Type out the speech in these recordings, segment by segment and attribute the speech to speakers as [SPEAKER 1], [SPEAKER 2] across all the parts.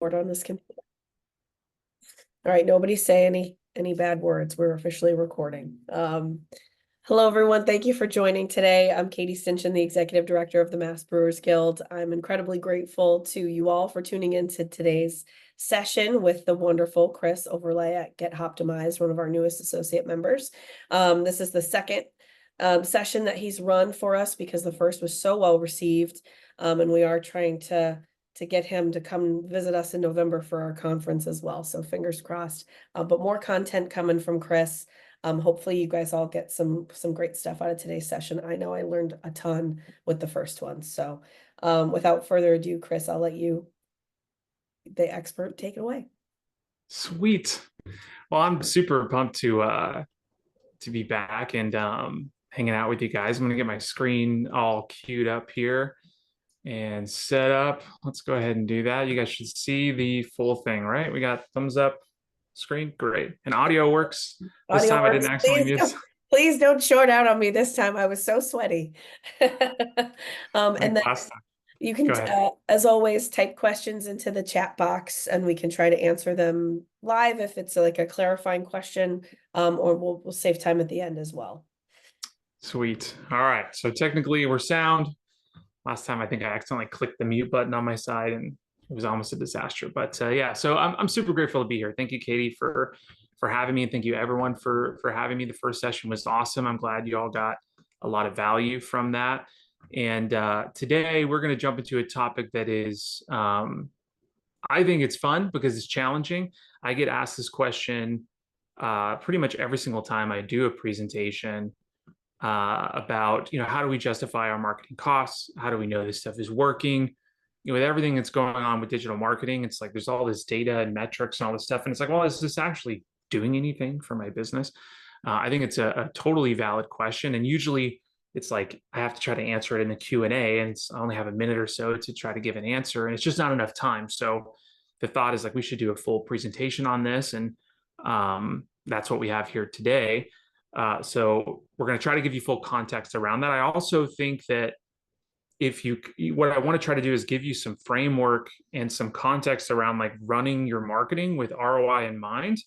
[SPEAKER 1] keyboard on this computer. All right, nobody say any bad words. We're officially recording. Hello, everyone. Thank you for joining today. I'm Katie Stinchen, the Executive Director of the Mass Brewers Guild. I'm incredibly grateful to you all for tuning into today's session with the wonderful Chris Overlay at Get Hoptimized, one of our newest associate members. This is the second session that he's run for us because the first was so well received, and we are trying to get him to come visit us in November for our conference as well. So fingers crossed. But more content coming from Chris. Hopefully you guys all get some great stuff out of today's session. I know I learned a ton with the first one. So without further ado, Chris, I'll let you, the expert, take it away.
[SPEAKER 2] Sweet. Well, I'm super pumped to be back and hanging out with you guys. I'm gonna get my screen all queued up here and set up. Let's go ahead and do that. You guys should see the full thing, right? We got thumbs up screen. Great. And audio works. This time I didn't accidentally mute.
[SPEAKER 1] Please don't short out on me this time. I was so sweaty. And then you can, as always, type questions into the chat box and we can try to answer them live if it's like a clarifying question, or we'll save time at the end as well.
[SPEAKER 2] Sweet. All right. So technically we're sound. Last time I think I accidentally clicked the mute button on my side and it was almost a disaster. But yeah, so I'm super grateful to be here. Thank you, Katie, for having me, and thank you everyone for having me. The first session was awesome. I'm glad you all got a lot of value from that. And today we're going to jump into a topic that is, I think it's fun because it's challenging. I get asked this question pretty much every single time I do a presentation about, how do we justify our marketing costs? How do we know this stuff is working? With everything that's going on with digital marketing, it's like there's all this data and metrics and all this stuff. And it's like, well, is this actually doing anything for my business? I think it's a totally valid question. And usually it's like I have to try to answer it in the Q&A, and I only have a minute or so to try to give an answer. And it's just not enough time. So the thought is like we should do a full presentation on this. And that's what we have here today. So we're going to try to give you full context around that. I also think that what I want to try to do is give you some framework and some context around like running your marketing with ROI in mind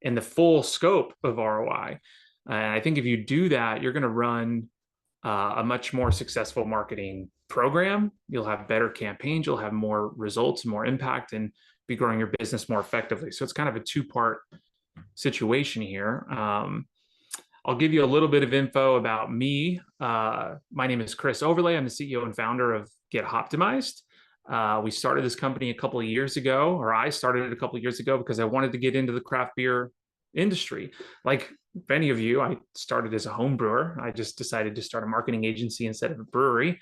[SPEAKER 2] and the full scope of ROI. And I think if you do that, you're going to run a much more successful marketing program. You'll have better campaigns, you'll have more results, more impact, and be growing your business more effectively. So it's kind of a two-part situation here. I'll give you a little bit of info about me. My name is Chris Overlay. I'm the CEO and founder of Get Hoptimized. We started this company a couple of years ago, or I started it a couple of years ago because I wanted to get into the craft beer industry. Like many of you, I started as a home brewer. I just decided to start a marketing agency instead of a brewery.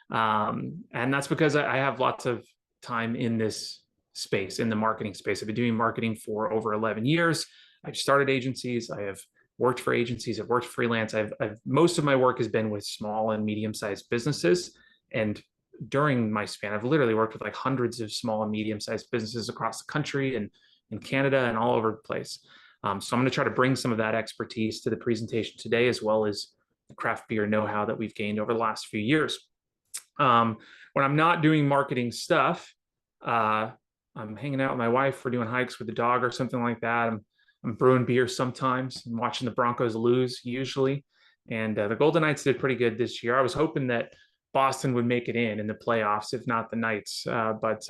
[SPEAKER 2] And that's because I have lots of time in this space, in the marketing space. I've been doing marketing for over 11 years. I've started agencies. I have worked for agencies. I've worked freelance. Most of my work has been with small and medium-sized businesses. And during my span, I've literally worked with like hundreds of small and medium-sized businesses across the country and in Canada and all over the place. So I'm going to try to bring some of that expertise to the presentation today, as well as the craft beer know-how that we've gained over the last few years. When I'm not doing marketing stuff, I'm hanging out with my wife. We're doing hikes with the dog or something like that. I'm brewing beer sometimes. I'm watching the Broncos lose usually. And the Golden Knights did pretty good this year. I was hoping that Boston would make it in the playoffs, if not the Knights. But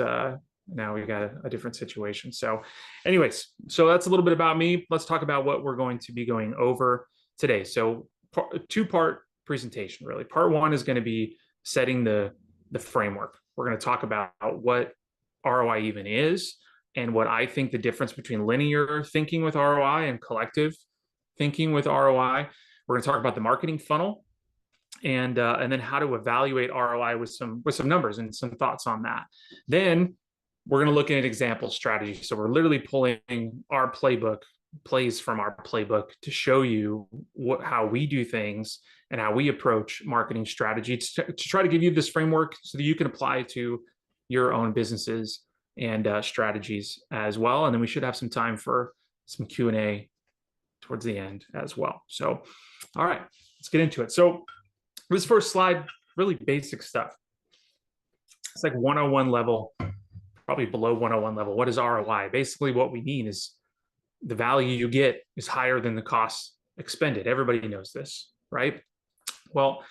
[SPEAKER 2] now we got a different situation. So anyways, so that's a little bit about me. Let's talk about what we're going to be going over today. So two-part presentation, really. Part one is going to be setting the framework. We're going to talk about what ROI even is, and what I think the difference between linear thinking with ROI and collective thinking with ROI. We're going to talk about the marketing funnel, and then how to evaluate ROI with some numbers and some thoughts on that. Then we're going to look at an example strategy. So we're literally pulling our plays from our playbook to show you how we do things and how we approach marketing strategy to try to give you this framework so that you can apply it to your own businesses and strategies as well. And then we should have some time for some Q&A towards the end as well. So, all right, let's get into it. So this first slide, really basic stuff. It's like 101 level probably below 101 level. What is ROI? Basically, what we mean is the value you get is higher than the cost expended. Everybody knows this, right? Well,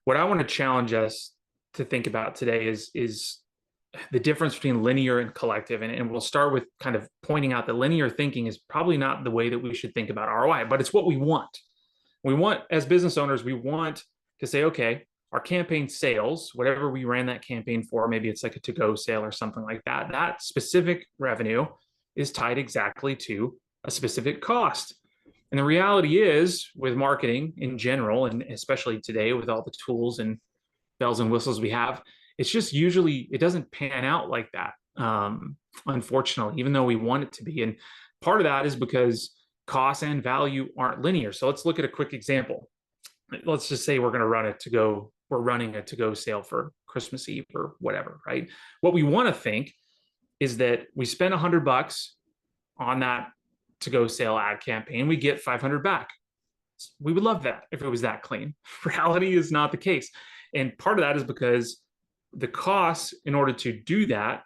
[SPEAKER 2] what I want to challenge us to think about today is the difference between linear and collective. And we'll start with kind of pointing out that linear thinking is probably not the way that we should think about ROI, but it's what we want. We want, as business owners, we want to say, okay, our campaign sales, whatever we ran that campaign for, maybe it's like a to-go sale or something like that, that specific revenue is tied exactly to a specific cost. And the reality is, with marketing in general, and especially today with all the tools and bells and whistles we have, it's just usually, it doesn't pan out like that, unfortunately, even though we want it to be. And part of that is because cost and value aren't linear. So let's look at a quick example. Let's just say we're going to run it to go, we're running a to-go sale for Christmas Eve or whatever, right? What we want to think is that we spend $100 on that to-go sale ad campaign, we get 500 back. We would love that if it was that clean. Reality is not the case. And part of that is because the costs in order to do that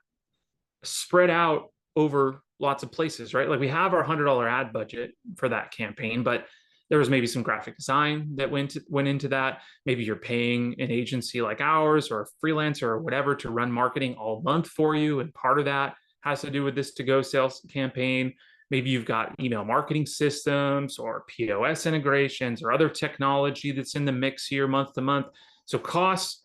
[SPEAKER 2] spread out over lots of places, right? Like we have our $100 ad budget for that campaign, but there was maybe some graphic design that went into that. Maybe you're paying an agency like ours or a freelancer or whatever to run marketing all month for you. And part of that has to do with this to-go sales campaign. Maybe you've got email marketing systems or POS integrations or other technology that's in the mix here month to month. So costs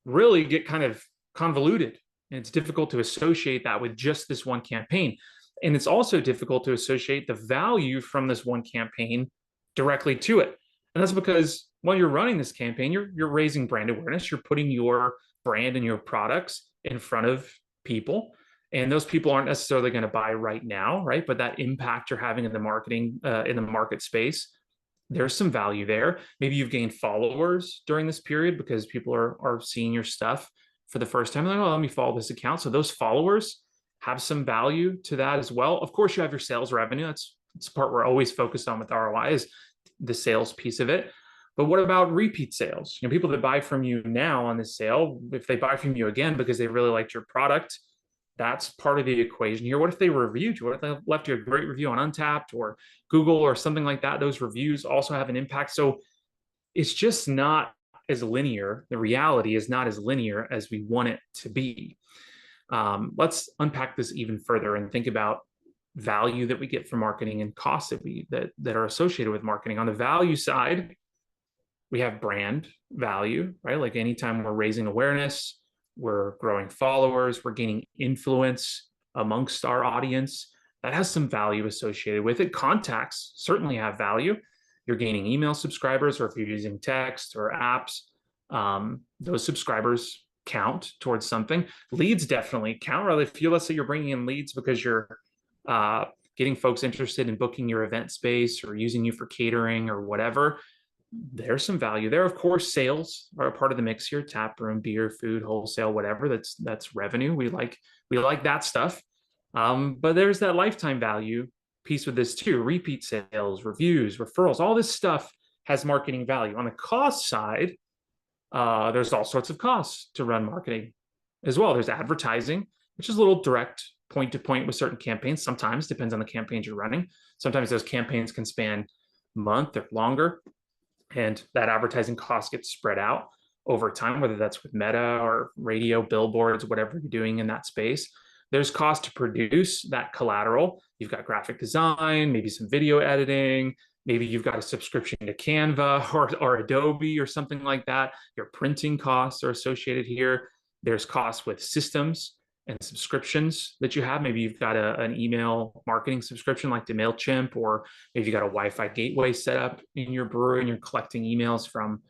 [SPEAKER 2] really get kind of convoluted, and it's difficult to associate that with just this one campaign. And it's also difficult to associate the value from this one campaign directly to it. And that's because while you're running this campaign, you're raising brand awareness, you're putting your brand and your products in front of people. And those people aren't necessarily going to buy right now, right? But that impact you're having in the marketing, in the market space, there's some value there. Maybe you've gained followers during this period because people are seeing your stuff for the first time. They're like, oh, let me follow this account. So those followers have some value to that as well. Of course, you have your sales revenue. That's the part we're always focused on with ROI, is the sales piece of it. But what about repeat sales? You know, people that buy from you now on this sale, if they buy from you again because they really liked your product, that's part of the equation here. What if they reviewed you? What if they left you a great review on Untapped or Google or something like that? Those reviews also have an impact. So it's just not as linear. The reality is not as linear as we want it to be. Let's unpack this even further and think about value that we get from marketing and costs that are associated with marketing. On the value side, we have brand value, right? Like anytime we're raising awareness, we're growing followers, we're gaining influence amongst our audience, that has some value associated with it. Contacts certainly have value. You're gaining email subscribers, or if you're using text or apps, those subscribers count towards something. Leads definitely count. Rather, if you, let's say you're bringing in leads because you're getting folks interested in booking your event space or using you for catering or whatever, there's some value there. Of course, sales are a part of the mix here. Tap room, beer, food, wholesale, whatever. That's revenue. We like that stuff. But there's that lifetime value piece with this too. Repeat sales, reviews, referrals, all this stuff has marketing value. On the cost side, there's all sorts of costs to run marketing as well. There's advertising, which is a little direct point to point with certain campaigns. Sometimes depends on the campaigns you're running. Sometimes those campaigns can span a month or longer. And that advertising cost gets spread out over time, whether that's with Meta or radio, billboards, whatever you're doing in that space. There's cost to produce that collateral. You've got graphic design, maybe some video editing, maybe you've got a subscription to Canva or Adobe or something like that. Your printing costs are associated here. There's costs with systems and subscriptions that you have. Maybe you've got an email marketing subscription like to MailChimp, or maybe you got a Wi-Fi gateway set up in your brewery and you're collecting emails from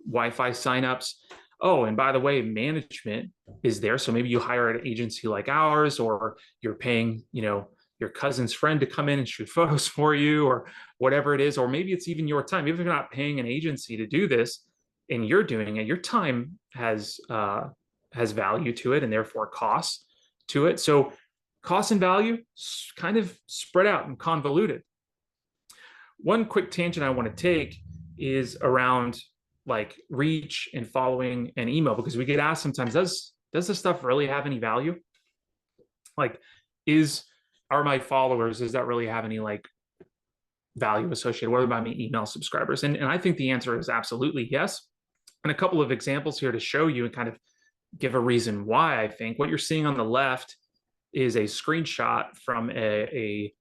[SPEAKER 2] Wi-Fi signups. Oh, and by the way, management is there. So maybe you hire an agency like ours, or you're paying, your cousin's friend to come in and shoot photos for you, or whatever it is. Or maybe it's even your time. Even if you're not paying an agency to do this and you're doing it, your time has value to it and therefore costs to it. So cost and value kind of spread out and convoluted. One quick tangent I want to take is around like reach and following and email, because we get asked sometimes, does this stuff really have any value? Like, is are my followers, does that really have any like value associated? What about my email subscribers? And I think the answer is absolutely yes. And a couple of examples here to show you and kind of give a reason why. I think what you're seeing on the left is a screenshot from a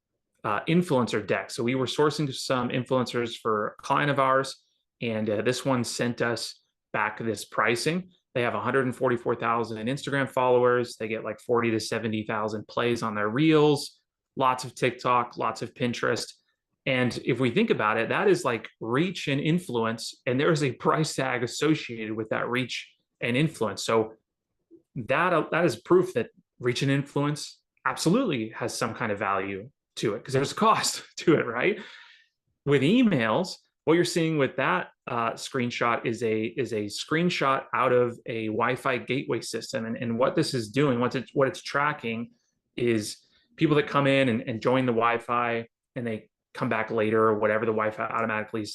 [SPEAKER 2] influencer deck. So we were sourcing some influencers for a client of ours, and this one sent us back this pricing. They have 144,000 Instagram followers. They get like 40 to 70,000 plays on their reels, lots of TikTok, lots of Pinterest. And if we think about it, that is like reach and influence, and there is a price tag associated with that reach and influence. So that is proof that reach and influence absolutely has some kind of value to it, because there's a cost to it, right? With emails, what you're seeing with that screenshot is a screenshot out of a Wi-Fi gateway system, and what this is doing, what it's tracking, is people that come in and join the Wi-Fi, and they come back later or whatever. The Wi-Fi automatically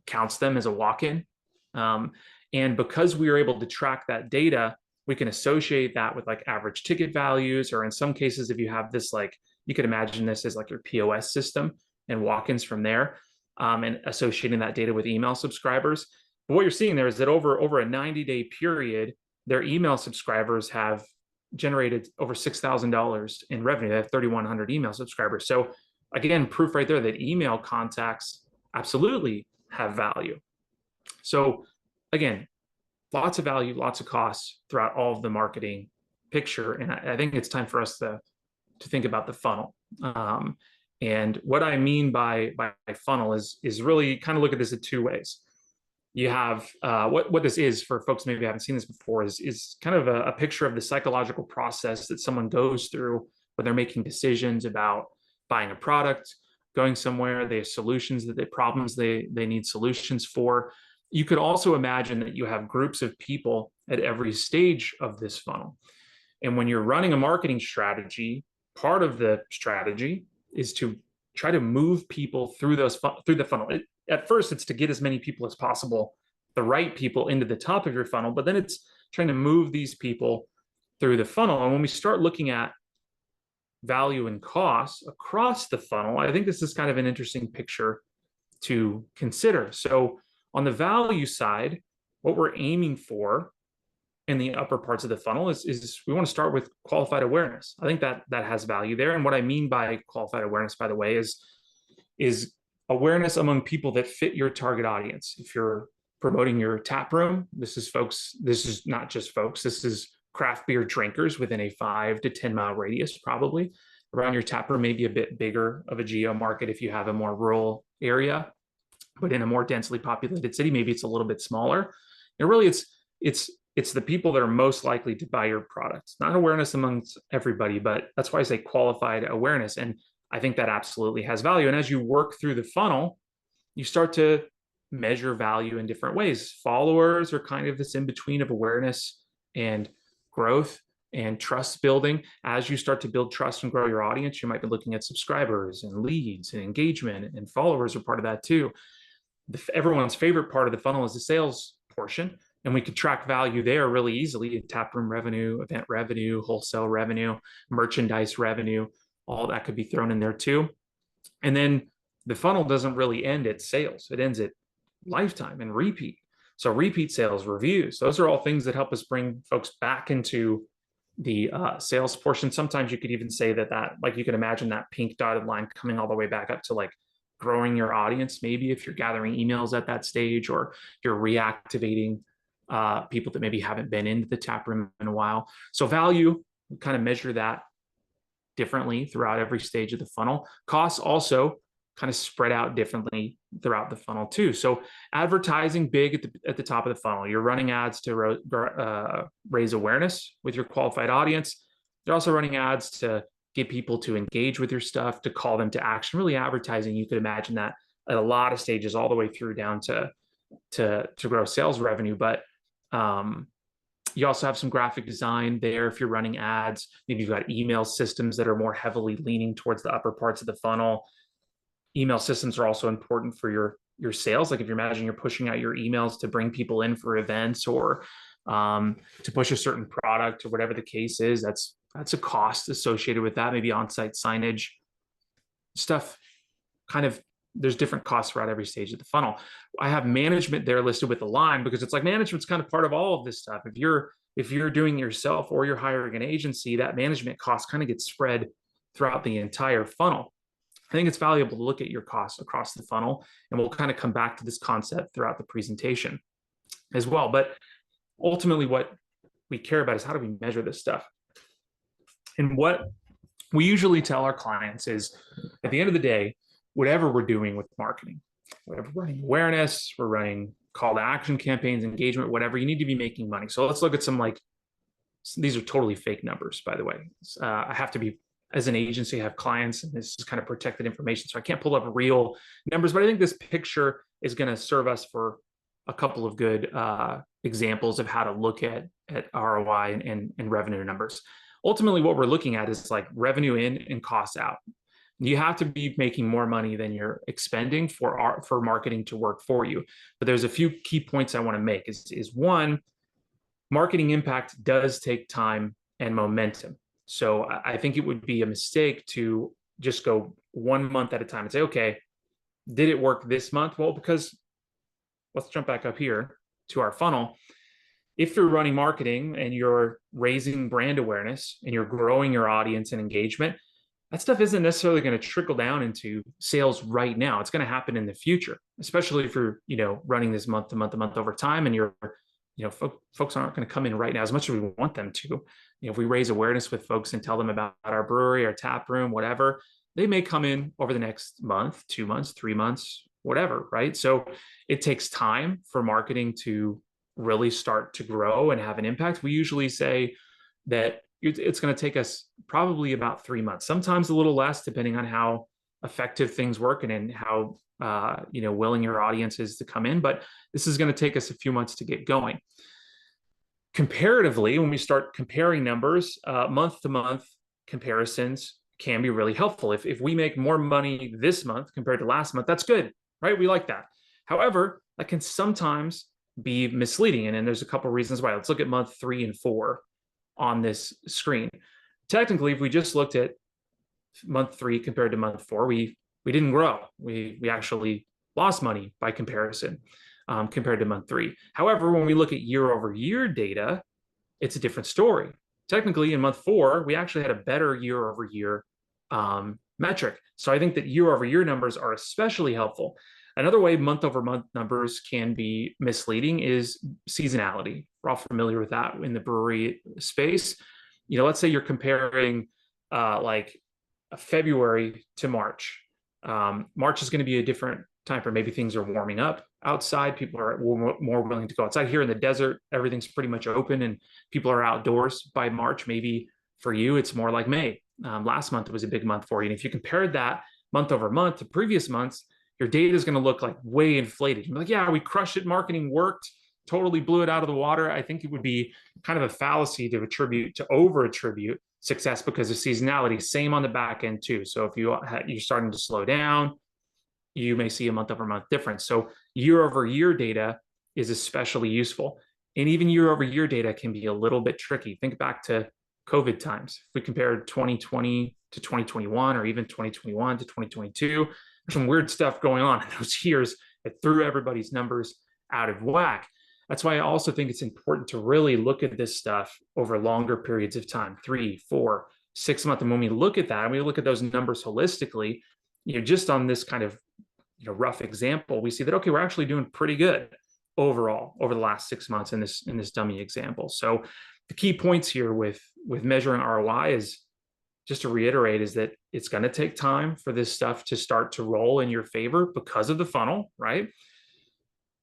[SPEAKER 2] counts them as a walk-in. And because we are able to track that data, we can associate that with like average ticket values, or in some cases, if you have this, like, you could imagine this as like your POS system and walk-ins from there, and associating that data with email subscribers. But what you're seeing there is that over a 90-day period, their email subscribers have generated over $6,000 in revenue. They have 3,100 email subscribers. So again, proof right there that email contacts absolutely have value. So again, lots of value, lots of costs throughout all of the marketing picture. And I think it's time for us to think about the funnel. And what I mean by funnel is really kind of look at this in two ways. You have what this is, for folks maybe haven't seen this before, is kind of a picture of the psychological process that someone goes through when they're making decisions about buying a product, going somewhere. They have solutions, problems they need solutions for. You could also imagine that you have groups of people at every stage of this funnel. And when you're running a marketing strategy, part of the strategy is to try to move people through the funnel. At first, it's to get as many people as possible, the right people, into the top of your funnel, but then it's trying to move these people through the funnel. And when we start looking at value and costs across the funnel, I think this is kind of an interesting picture to consider. So on the value side, what we're aiming for in the upper parts of the funnel is we want to start with qualified awareness. I think that has value there. And what I mean by qualified awareness, by the way, is awareness among people that fit your target audience. If you're promoting your tap room, this is not just folks, this is craft beer drinkers within a 5 to 10 mile radius, probably around your tap room, maybe a bit bigger of a geo market if you have a more rural area, but in a more densely populated city, maybe it's a little bit smaller. And really it's the people that are most likely to buy your product. Not awareness amongst everybody, but that's why I say qualified awareness. And I think that absolutely has value. And as you work through the funnel, you start to measure value in different ways. Followers are kind of this in between of awareness and growth and trust building. As you start to build trust and grow your audience, you might be looking at subscribers and leads and engagement, and followers are part of that too. Everyone's favorite part of the funnel is the sales portion, and we could track value there really easily: taproom revenue, event revenue, wholesale revenue, merchandise revenue. All that could be thrown in there too. And then the funnel doesn't really end at sales. It ends at lifetime and repeat. So repeat sales, reviews, those are all things that help us bring folks back into the sales portion. Sometimes you could even say that like, you can imagine that pink dotted line coming all the way back up to like growing your audience, maybe if you're gathering emails at that stage, or you're reactivating people that maybe haven't been into the tap room in a while. So value, we kind of measure that differently throughout every stage of the funnel. Costs also kind of spread out differently throughout the funnel too. So advertising big at the top of the funnel. You're running ads to raise awareness with your qualified audience. You're also running ads to get people to engage with your stuff, to call them to action. Really, advertising, you could imagine that at a lot of stages, all the way through down to grow sales revenue. But you also have some graphic design there if you're running ads. Maybe you've got email systems that are more heavily leaning towards the upper parts of the funnel. Email systems are also important for your sales. Like if you're imagining you're pushing out your emails to bring people in for events, or to push a certain product, or whatever the case is, that's That's a cost associated with that, maybe on-site signage stuff. Kind of, there's different costs throughout every stage of the funnel. I have management there listed with a line because it's like management's kind of part of all of this stuff. If you're doing it yourself or you're hiring an agency, that management cost kind of gets spread throughout the entire funnel. I think it's valuable to look at your costs across the funnel, and we'll kind of come back to this concept throughout the presentation as well. But ultimately, what we care about is how do we measure this stuff? And what we usually tell our clients is at the end of the day, whatever we're doing with marketing, whatever we're running awareness, we're running call to action campaigns, engagement, whatever, you need to be making money. So let's look at some these are totally fake numbers, by the way. I have to be, as an agency, I have clients, and this is kind of protected information. So I can't pull up real numbers, but I think this picture is going to serve us for a couple of good examples of how to look at ROI and revenue numbers. Ultimately, what we're looking at is like revenue in and costs out. You have to be making more money than you're expending for marketing to work for you. But there's a few key points I want to make. Is one, marketing impact does take time and momentum. So I think it would be a mistake to just go 1 month at a time and say, okay, did it work this month? Well, because let's jump back up here to our funnel. If you're running marketing and you're raising brand awareness and you're growing your audience and engagement, that stuff isn't necessarily going to trickle down into sales right now. It's going to happen in the future, especially if you're, running this month to month to month over time, and folks aren't going to come in right now as much as we want them to. If we raise awareness with folks and tell them about our brewery, our tap room, whatever, they may come in over the next month, 2 months, 3 months, whatever, right? So it takes time for marketing to really start to grow and have an impact. We usually say that it's going to take us probably about 3 months, sometimes a little less, depending on how effective things work and how willing your audience is to come in. But this is going to take us a few months to get going. Comparatively, when we start comparing numbers, month to month comparisons can be really helpful. If we make more money this month compared to last month, that's good, right? We like that. However, that can sometimes be misleading. And then there's a couple of reasons why. Let's look at month 3 and 4 on this screen. Technically, if we just looked at month 3 compared to month 4, we didn't grow. We actually lost money by comparison compared to month 3. However, when we look at year over year data, it's a different story. Technically, in month 4, we actually had a better year over year metric. So I think that year over year numbers are especially helpful. Another way month over month numbers can be misleading is seasonality. We're all familiar with that in the brewery space. Let's say you're comparing like February to March. March is going to be a different time for maybe things are warming up outside. People are more willing to go outside. Here in the desert, everything's pretty much open and people are outdoors by March. Maybe for you, it's more like May. Last month was a big month for you. And if you compared that month over month to previous months, your data is going to look like way inflated. You're like, yeah, we crushed it. Marketing worked, totally blew it out of the water. I think it would be kind of a fallacy to over attribute success because of seasonality. Same on the back end too. So if you're starting to slow down, you may see a month over month difference. So year over year data is especially useful. And even year over year data can be a little bit tricky. Think back to COVID times. If we compared 2020 to 2021 or even 2021 to 2022, there's some weird stuff going on in those years that threw everybody's numbers out of whack. That's why I also think it's important to really look at this stuff over longer periods of time, 3, 4, 6 months. And when we look at that and we look at those numbers holistically, just on this kind of rough example, we see that, okay, we're actually doing pretty good overall over the last 6 months in this dummy example. So the key points here with measuring ROI is, just to reiterate, is that it's going to take time for this stuff to start to roll in your favor because of the funnel, right?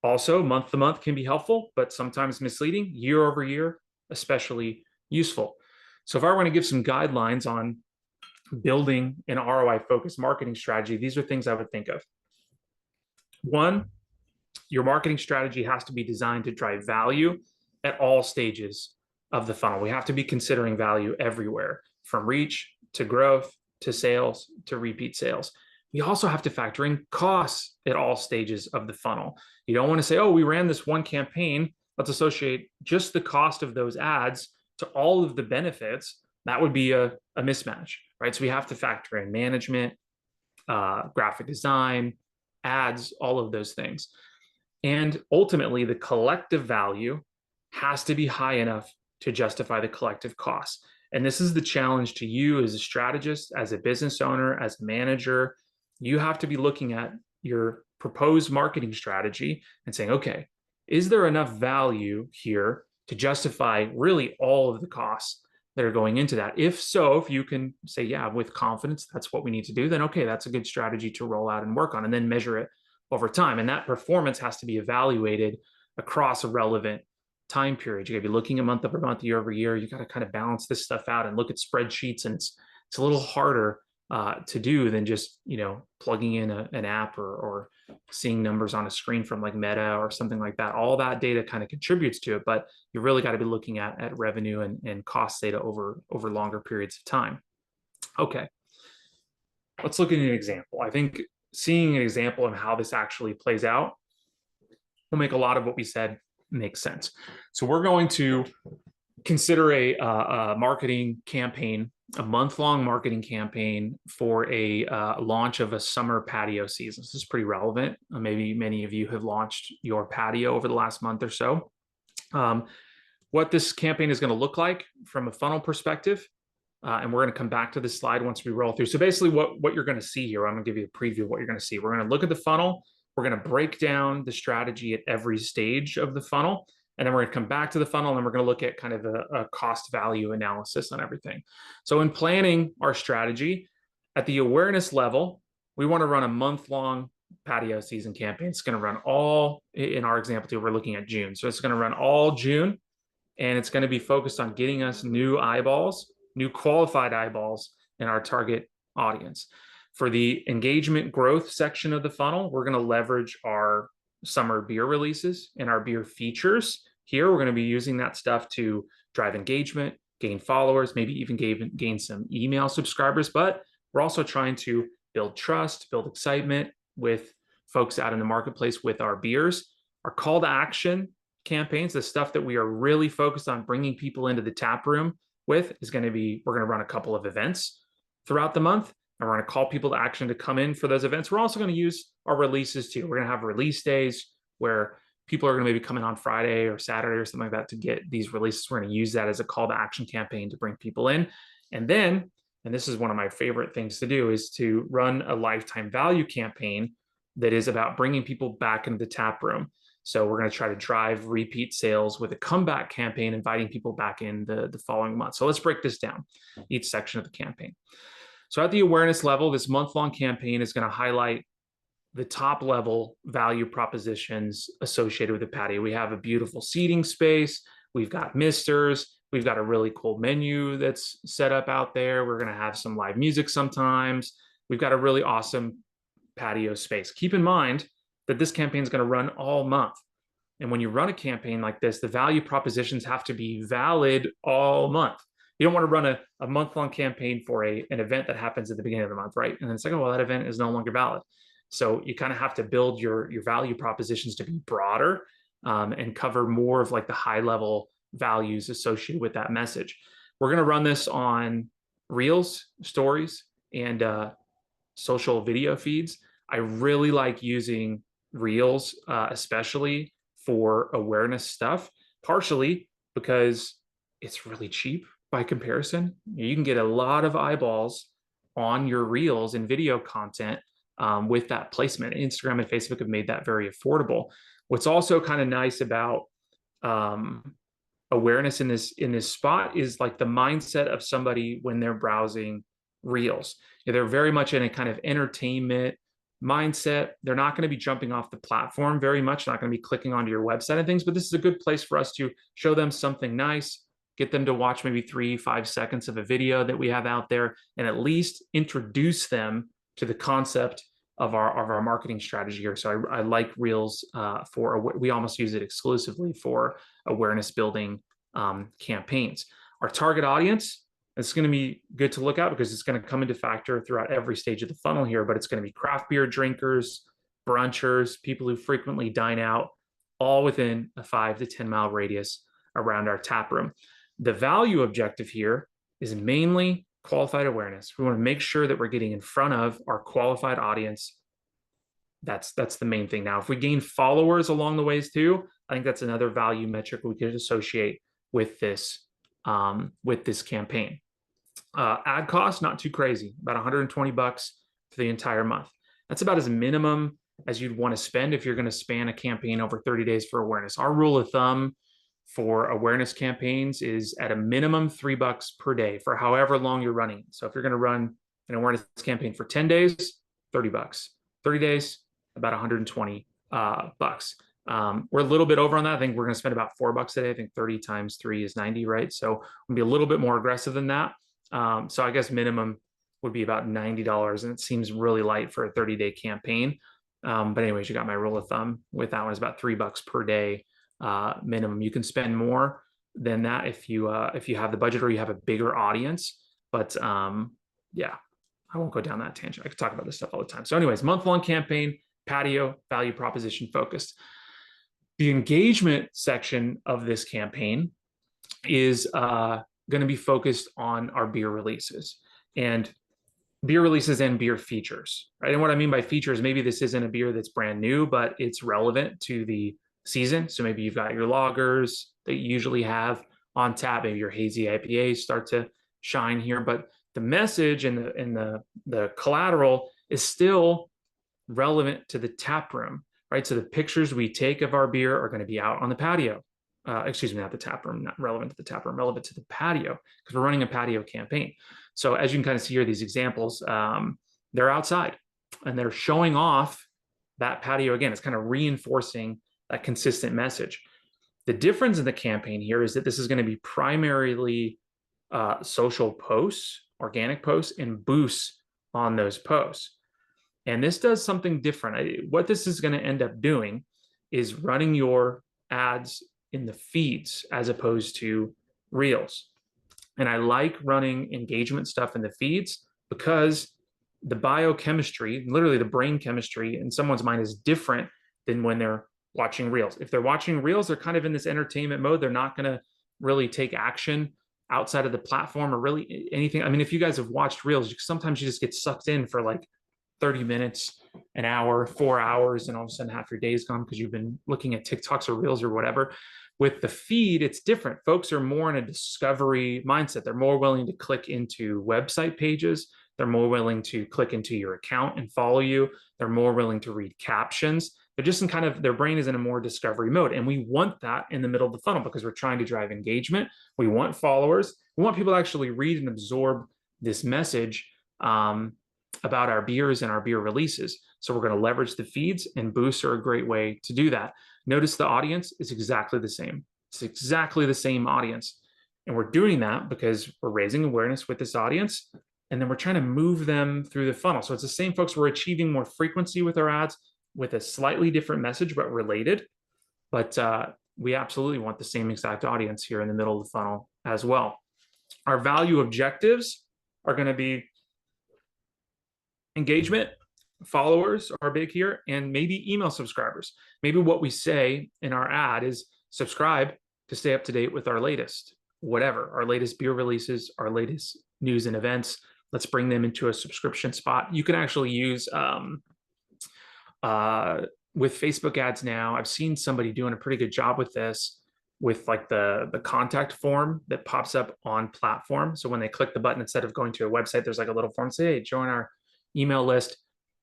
[SPEAKER 2] Also, month to month can be helpful, but sometimes misleading. Year over year, especially useful. So if I want to give some guidelines on building an ROI-focused marketing strategy, these are things I would think of. 1, your marketing strategy has to be designed to drive value at all stages of the funnel. We have to be considering value everywhere, from reach to growth to sales to repeat sales. We also have to factor in costs at all stages of the funnel. You don't want to say, oh, we ran this one campaign, let's associate just the cost of those ads to all of the benefits That would be a mismatch, right? So we have to factor in management, graphic design, ads, all of those things. And ultimately, the collective value has to be high enough to justify the collective costs. And this is the challenge to you as a strategist, as a business owner, as a manager. You have to be looking at your proposed marketing strategy and saying, okay, is there enough value here to justify really all of the costs that are going into that? If so, if you can say, yeah, with confidence, that's what we need to do, then okay, that's a good strategy to roll out and work on, and then measure it over time. And that performance has to be evaluated across a relevant time period. You got to be looking at month over month, year over year. You got to kind of balance this stuff out and look at spreadsheets, and it's a little harder to do than just plugging in an app or seeing numbers on a screen from like Meta or something like that. All that data kind of contributes to it, but you really got to be looking at revenue and cost data over longer periods of time. Okay, let's look at an example. I think seeing an example of how this actually plays out will make a lot of what we said make sense. So we're going to consider a marketing campaign, a month-long marketing campaign for a launch of a summer patio season. This is pretty relevant. Maybe many of you have launched your patio over the last month or so. What this campaign is going to look like from a funnel perspective, and we're going to come back to this slide once we roll through. So basically what you're going to see here, I'm going to give you a preview of what you're going to see. We're going to look at the funnel. We're going to break down the strategy at every stage of the funnel. And then we're going to come back to the funnel, and we're going to look at kind of a cost value analysis on everything. So in planning our strategy at the awareness level, we want to run a month-long patio season campaign. It's going to run all, in our example too, we're looking at June. So it's going to run all June, and it's going to be focused on getting us new eyeballs, new qualified eyeballs in our target audience. For the engagement growth section of the funnel, we're going to leverage our summer beer releases and our beer features. Here, we're going to be using that stuff to drive engagement, gain followers, maybe even gain some email subscribers. But we're also trying to build trust, build excitement with folks out in the marketplace with our beers. Our call to action campaigns, the stuff that we are really focused on bringing people into the tap room with, is going to be, we're going to run a couple of events throughout the month, and we're going to call people to action to come in for those events. We're also going to use our releases too. We're going to have release days where people are going to maybe come in on Friday or Saturday or something like that to get these releases. We're going to use that as a call to action campaign to bring people in. And then, and this is one of my favorite things to do, is to run a lifetime value campaign that is about bringing people back into the tap room. So we're going to try to drive repeat sales with a comeback campaign, inviting people back in the following month. So let's break this down, each section of the campaign. So at the awareness level, this month-long campaign is going to highlight the top level value propositions associated with the patio. We have a beautiful seating space. We've got misters. We've got a really cool menu that's set up out there. We're going to have some live music sometimes. We've got a really awesome patio space. Keep in mind that this campaign is going to run all month. And when you run a campaign like this, the value propositions have to be valid all month. You don't want to run a month-long campaign for an event that happens at the beginning of the month, right? And then second, well, that event is no longer valid. So you kind of have to build your value propositions to be broader and cover more of like the high-level values associated with that message. We're going to run this on Reels, Stories, and social video feeds. I really like using Reels, especially for awareness stuff, partially because it's really cheap by comparison. You can get a lot of eyeballs on your Reels and video content with that placement. Instagram and Facebook have made that very affordable. What's also kind of nice about awareness in this spot is like the mindset of somebody when they're browsing Reels. They're very much in a kind of entertainment mindset. They're not going to be jumping off the platform very much, not going to be clicking onto your website and things, but this is a good place for us to show them something nice, get them to watch maybe 3-5 seconds of a video that we have out there, and at least introduce them to the concept of our marketing strategy here. So I like Reels we almost use it exclusively for awareness building campaigns. Our target audience, it's going to be good to look at because it's going to come into factor throughout every stage of the funnel here, but it's going to be craft beer drinkers, brunchers, people who frequently dine out, all within a 5 to 10 mile radius around our tap room. The value objective here is mainly qualified awareness. We want to make sure that we're getting in front of our qualified audience. That's the main thing. Now, if we gain followers along the ways too, I think that's another value metric we could associate with this campaign. Ad cost, not too crazy, about 120 bucks for the entire month. That's about as minimum as you'd want to spend if you're going to span a campaign over 30 days for awareness. Our rule of thumb for awareness campaigns is at a minimum $3 per day for however long you're running. So if you're going to run an awareness campaign for 10 days, 30 bucks. 30 days, about 120 bucks. We're a little bit over on that. I think we're going to spend about $4 a day. I think 30 times 3 is 90, right? So we'll be a little bit more aggressive than that. So I guess minimum would be about $90, and it seems really light for a 30-day campaign. But anyways, you got my rule of thumb with that one is about $3 per day minimum. You can spend more than that if you have the budget or you have a bigger audience. But yeah, I won't go down that tangent. I could talk about this stuff all the time. So anyways, month-long campaign, patio, value proposition focused. The engagement section of this campaign is going to be focused on our beer releases and beer features, right? And what I mean by features, maybe this isn't a beer that's brand new, but it's relevant to the season. So maybe you've got your lagers that you usually have on tap, maybe your hazy IPAs start to shine here, but the message and the collateral is still relevant to the tap room, right? So the pictures we take of our beer are going to be out on the patio. Excuse me, not the tap room, not relevant to the tap room, relevant to the patio, because we're running a patio campaign. So as you can kind of see here, these examples, they're outside and they're showing off that patio again. It's kind of reinforcing that consistent message. The difference in the campaign here is that this is going to be primarily social posts, organic posts, and boosts on those posts. And this does something different. What this is going to end up doing is running your ads in the feeds as opposed to reels. And I like running engagement stuff in the feeds because the biochemistry, literally the brain chemistry in someone's mind is different than when they're watching reels. If they're watching reels, they're kind of in this entertainment mode. They're not going to really take action outside of the platform or really anything. I mean, if you guys have watched reels, sometimes you just get sucked in for like 30 minutes, an hour, 4 hours, and all of a sudden half your day is gone because you've been looking at TikToks or reels or whatever. With the feed, it's different. Folks are more in a discovery mindset. They're more willing to click into website pages. They're more willing to click into your account and follow you. They're more willing to read captions. They're just in kind of, their brain is in a more discovery mode. And we want that in the middle of the funnel because we're trying to drive engagement. We want followers. We want people to actually read and absorb this message about our beers and our beer releases. So we're going to leverage the feeds, and boosts are a great way to do that. Notice the audience is exactly the same. It's exactly the same audience. And we're doing that because we're raising awareness with this audience, and then we're trying to move them through the funnel. So it's the same folks. We're achieving more frequency with our ads with a slightly different message, but related. But we absolutely want the same exact audience here in the middle of the funnel as well. Our value objectives are going to be engagement, followers are big here, and maybe email subscribers. Maybe what we say in our ad is subscribe to stay up to date with our latest, whatever, our latest beer releases, our latest news and events. Let's bring them into a subscription spot. You can actually use with Facebook ads now. I've seen somebody doing a pretty good job with this, with like the contact form that pops up on platform. So when they click the button, instead of going to a website, there's like a little form, say, hey, join our email list.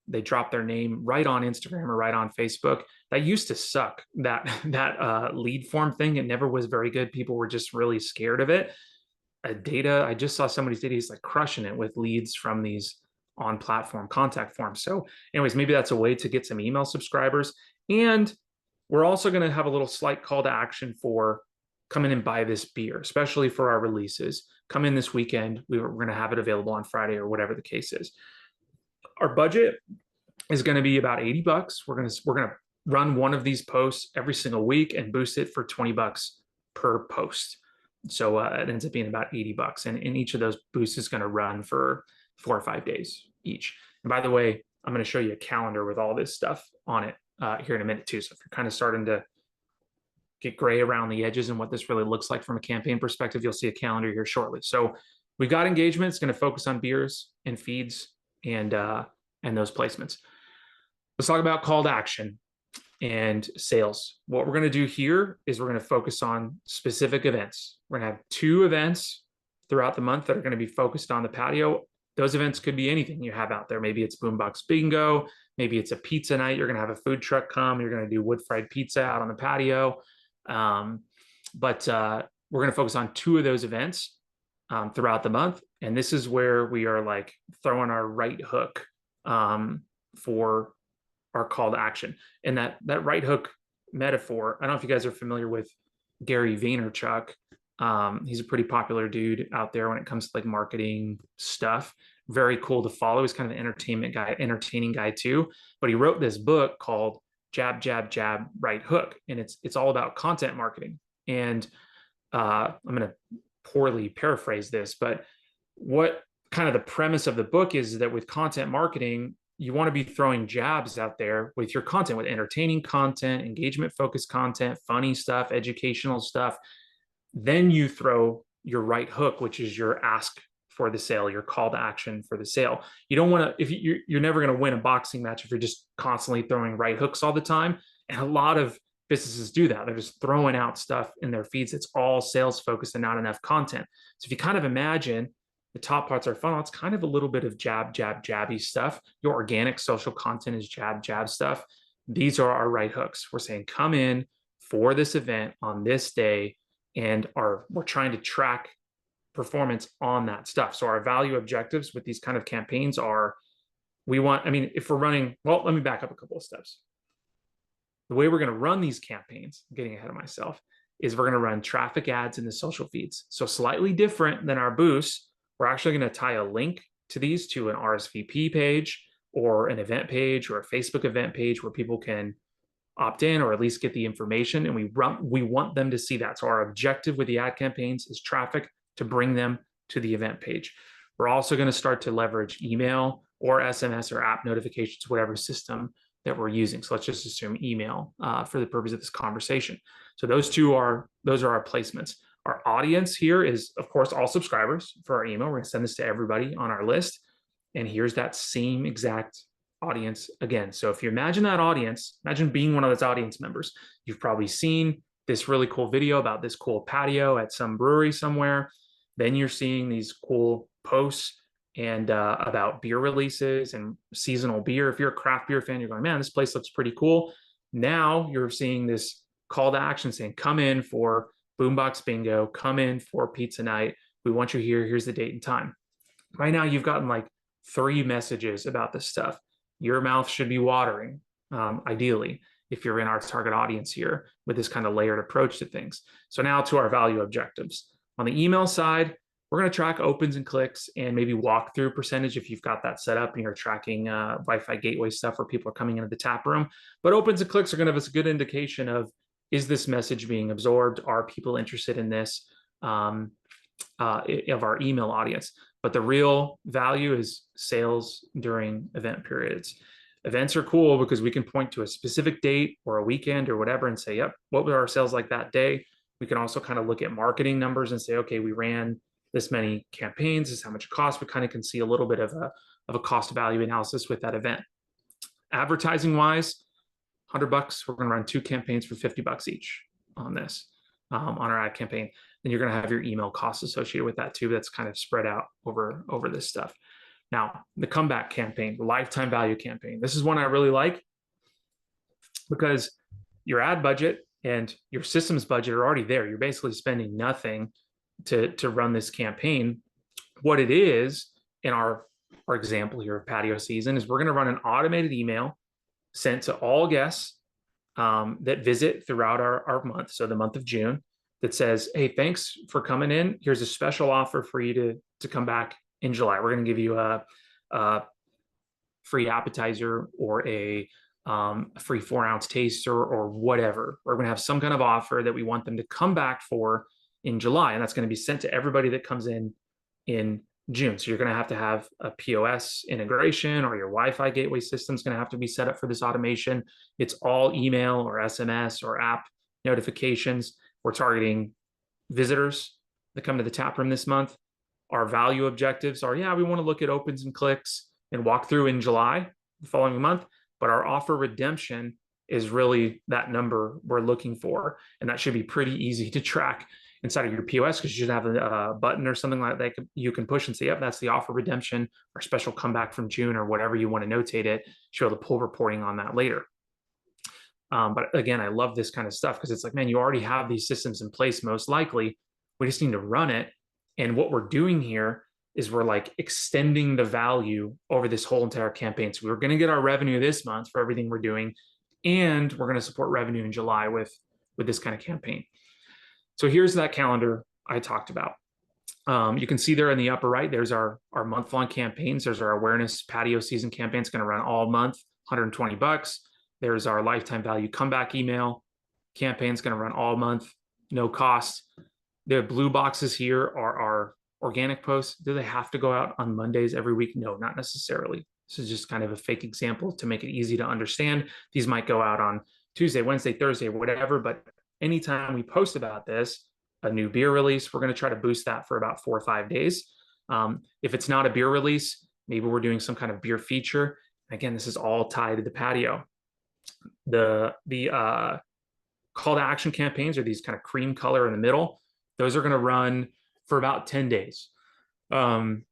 [SPEAKER 2] They drop their name right on Instagram or right on Facebook. That used to suck, that lead form thing. It never was very good. People were just really scared of it. I just saw somebody's data. He's like crushing it with leads from these on platform contact forms. So anyways, maybe that's a way to get some email subscribers. And we're also going to have a little slight call to action for come in and buy this beer, especially for our releases. Come in this weekend. We're going to have it available on Friday or whatever the case is. Our budget is going to be about 80 bucks. We're going to run one of these posts every single week and boost it for 20 bucks per post. So it ends up being about 80 bucks. And each of those boosts is going to run for 4 or 5 days each. And by the way, I'm going to show you a calendar with all this stuff on it here in a minute too. So if you're kind of starting to get gray around the edges and what this really looks like from a campaign perspective, you'll see a calendar here shortly. So We got engagement. It's going to focus on beers and feeds and those placements. Let's talk about call to action and sales. What we're going to do here is we're going to focus on specific events. We're going to have 2 events throughout the month that are going to be focused on the patio. Those events could be anything you have out there. Maybe it's Boombox Bingo. Maybe it's a pizza night. You're going to have a food truck come. You're going to do wood fried pizza out on the patio. But we're going to focus on 2 of those events throughout the month. And this is where we are like throwing our right hook for our call to action. And that right hook metaphor, I don't know if you guys are familiar with Gary Vaynerchuk. He's a pretty popular dude out there when it comes to like marketing stuff. Very cool to follow. He's kind of an entertaining guy too. But he wrote this book called Jab, Jab, Jab, Right Hook. And it's all about content marketing. And I'm going to poorly paraphrase this, but what kind of the premise of the book is that with content marketing, you want to be throwing jabs out there with your content, with entertaining content, engagement focused content, funny stuff, educational stuff. Then you throw your right hook, which is your ask for the sale, your call to action for the sale. You don't want to, if you're never going to win a boxing match if you're just constantly throwing right hooks all the time. And a lot of businesses do that. They're just throwing out stuff in their feeds. It's all sales focused and not enough content. So if you kind of imagine the top parts are funnel, it's kind of a little bit of jab, jab, jabby stuff. Your organic social content is jab, jab stuff. These are our right hooks. We're saying, come in for this event on this day, and we're trying to track performance on that stuff. So our value objectives with these kind of campaigns are, if we're running, well, let me back up a couple of steps. The way we're going to run these campaigns, I'm getting ahead of myself, is we're going to run traffic ads in the social feeds. So slightly different than our boosts. We're actually going to tie a link to these to an RSVP page or an event page or a Facebook event page where people can opt in or at least get the information. And we want them to see that. So our objective with the ad campaigns is traffic to bring them to the event page. We're also going to start to leverage email or SMS or app notifications, whatever system that we're using. So let's just assume email for the purpose of this conversation. So those are our placements. Our audience here is, of course, all subscribers for our email. We're going to send this to everybody on our list. And here's that same exact audience again. So if you imagine that audience, imagine being one of those audience members. You've probably seen this really cool video about this cool patio at some brewery somewhere. Then you're seeing these cool posts and about beer releases and seasonal beer. If you're a craft beer fan, you're going, man, this place looks pretty cool. Now you're seeing this call to action saying, come in for Boombox Bingo, come in for pizza night. We want you here. Here's the date and time. Right now, you've gotten like 3 messages about this stuff. Your mouth should be watering, ideally, if you're in our target audience here with this kind of layered approach to things. So now to our value objectives. On the email side, we're going to track opens and clicks and maybe walk through percentage if you've got that set up and you're tracking Wi-Fi gateway stuff where people are coming into the tap room. But opens and clicks are going to give us a good indication of, is this message being absorbed? Are people interested in this of our email audience? But the real value is sales during event periods. Events are cool because we can point to a specific date or a weekend or whatever and say, yep, what were our sales like that day? We can also kind of look at marketing numbers and say, okay, we ran this many campaigns, this is how much it costs. We kind of can see a little bit of a cost value analysis with that event. Advertising wise, $100, we're going to run 2 campaigns for $50 each on this, on our ad campaign. Then you're going to have your email costs associated with that too. That's kind of spread out over this stuff. Now, the comeback campaign, the lifetime value campaign. This is one I really like because your ad budget and your systems budget are already there. You're basically spending nothing to run this campaign. What it is in our example here of patio season is we're going to run an automated email sent to all guests that visit throughout our month, so the month of June, that says, hey, thanks for coming in. Here's a special offer for you to come back in July. We're going to give you a free appetizer or a free 4-ounce taster or whatever. We're going to have some kind of offer that we want them to come back for in July. And that's going to be sent to everybody that comes in June. So you're going to have a POS integration, or your Wi-Fi gateway system is going to have to be set up for this automation. It's all email or SMS or app notifications. We're targeting visitors that come to the tap room this month. Our value objectives are, yeah, we want to look at opens and clicks and walk through in July, the following month, but our offer redemption is really that number we're looking for. And that should be pretty easy to track inside of your POS, because you should have a button or something like that you can push and say, yep, that's the offer redemption or special comeback from June or whatever you want to notate it. Show the pull reporting on that later. But again, I love this kind of stuff because it's like, man, you already have these systems in place, most likely. We just need to run it. And what we're doing here is we're like extending the value over this whole entire campaign. So we're going to get our revenue this month for everything we're doing, and we're going to support revenue in July with this kind of campaign. So here's that calendar I talked about. You can see there in the upper right, there's our month-long campaigns. There's our awareness patio season campaign. It's going to run all month, $120. There's our lifetime value comeback email campaign. It's going to run all month, no cost. The blue boxes here are our organic posts. Do they have to go out on Mondays every week? No, not necessarily. This is just kind of a fake example to make it easy to understand. These might go out on Tuesday, Wednesday, Thursday, whatever, but anytime we post about this, a new beer release, we're going to try to boost that for about 4 or 5 days. If it's not a beer release, maybe we're doing some kind of beer feature. Again, this is all tied to the patio. The call to action campaigns are these kind of cream color in the middle. Those are going to run for about 10 days.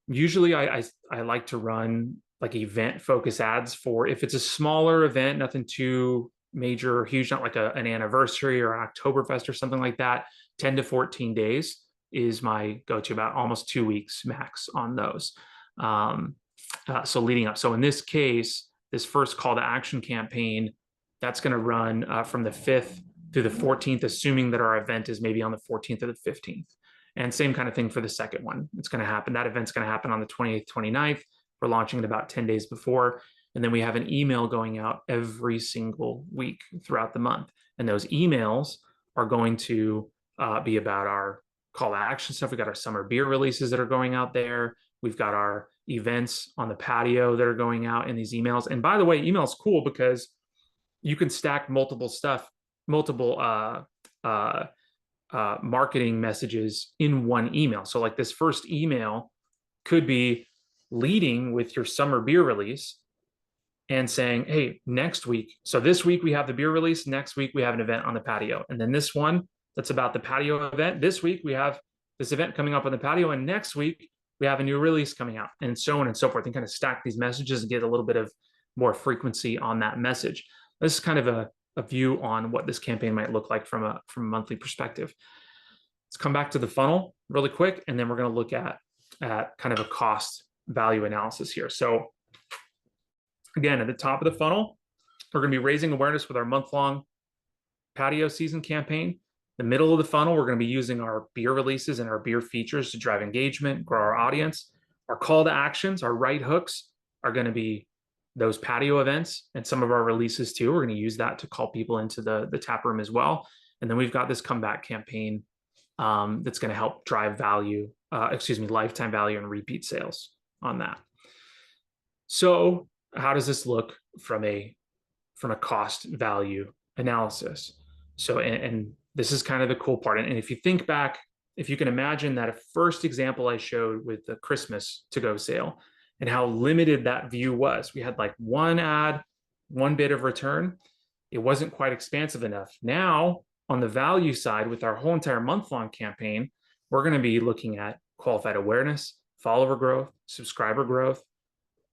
[SPEAKER 2] Usually I like to run like event focus ads for, if it's a smaller event, nothing too major or huge, not like an anniversary or an Oktoberfest or something like that. 10 to 14 days is my go-to, about almost 2 weeks max on those. So leading up. So in this case, this first call to action campaign, that's going to run from the 5th through the 14th, assuming that our event is maybe on the 14th or the 15th. And same kind of thing for the second one. It's going to happen. That event's going to happen on the 28th, 29th. We're launching it about 10 days before. And then we have an email going out every single week throughout the month. And those emails are going to be about our call to action stuff. We got our summer beer releases that are going out there. We've got our events on the patio that are going out in these emails. And by the way, email is cool because you can stack multiple stuff, multiple marketing messages in one email. So like this first email could be leading with your summer beer release and saying, hey, next week, so this week we have the beer release, next week we have an event on the patio. And then this one that's about the patio event, this week we have this event coming up on the patio, and next week we have a new release coming out, and so on and so forth, and kind of stack these messages and get a little bit of more frequency on that message. This is kind of a view on what this campaign might look like from a monthly perspective. Let's come back to the funnel really quick, and then we're going to look at kind of a cost value analysis here. So again, at the top of the funnel, we're going to be raising awareness with our month-long patio season campaign. The middle of the funnel, we're going to be using our beer releases and our beer features to drive engagement, grow our audience. Our call to actions, our right hooks, are going to be those patio events and some of our releases too. We're going to use that to call people into the tap room as well. And then we've got this comeback campaign that's going to help drive value, lifetime value and repeat sales on that. So how does this look from a cost value analysis? So, and this is kind of the cool part. And if you think back, if you can imagine that first example I showed with the Christmas to-go sale and how limited that view was, we had like one ad, one bit of return. It wasn't quite expansive enough. Now, on the value side, with our whole entire month-long campaign, we're going to be looking at qualified awareness, follower growth, subscriber growth,